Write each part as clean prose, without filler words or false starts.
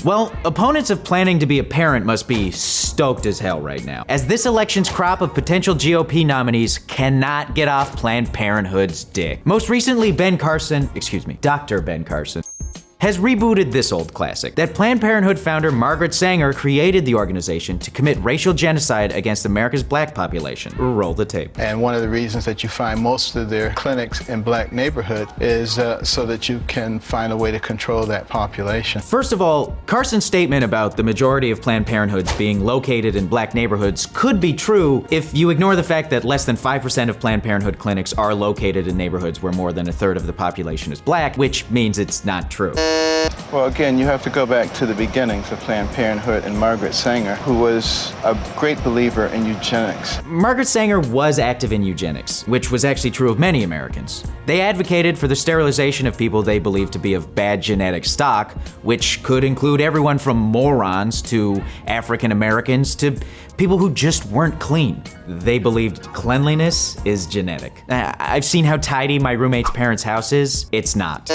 Well, opponents of planning to be a parent must be stoked as hell right now, as this election's crop of potential GOP nominees cannot get off Planned Parenthood's dick. Most recently, Dr. Ben Carson, has rebooted this old classic, that Planned Parenthood founder Margaret Sanger created the organization to commit racial genocide against America's black population. Roll the tape. And one of the reasons that you find most of their clinics in black neighborhoods is so that you can find a way to control that population. First of all, Carson's statement about the majority of Planned Parenthoods being located in black neighborhoods could be true if you ignore the fact that less than 5% of Planned Parenthood clinics are located in neighborhoods where more than a third of the population is black, which means it's not true. Well, again, you have to go back to the beginnings of Planned Parenthood and Margaret Sanger, who was a great believer in eugenics. Margaret Sanger was active in eugenics, which was actually true of many Americans. They advocated for the sterilization of people they believed to be of bad genetic stock, which could include everyone from morons to African Americans to people who just weren't clean. They believed cleanliness is genetic. I've seen how tidy my roommate's parents' house is. It's not.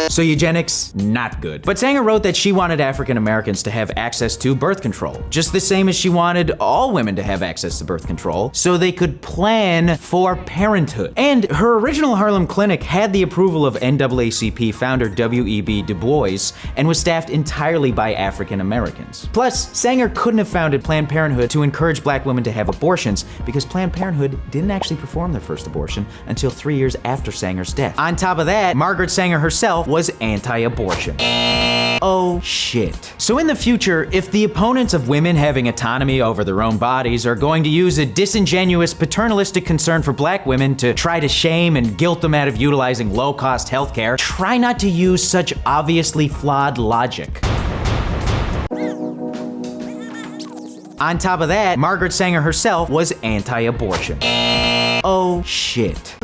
So eugenics, not good. But Sanger wrote that she wanted African Americans to have access to birth control, just the same as she wanted all women to have access to birth control, so they could plan for parenthood. And her original Harlem clinic had the approval of NAACP founder W.E.B. Du Bois and was staffed entirely by African Americans. Plus, Sanger couldn't have founded Planned Parenthood to encourage black women to have abortions because Planned Parenthood didn't actually perform their first abortion until 3 years after Sanger's death. On top of that, Margaret Sanger herself was anti-abortion. Oh shit. So in the future, if the opponents of women having autonomy over their own bodies are going to use a disingenuous paternalistic concern for black women to try to shame and guilt them out of utilizing low-cost healthcare, try not to use such obviously flawed logic. On top of that, Margaret Sanger herself was anti-abortion. Oh shit.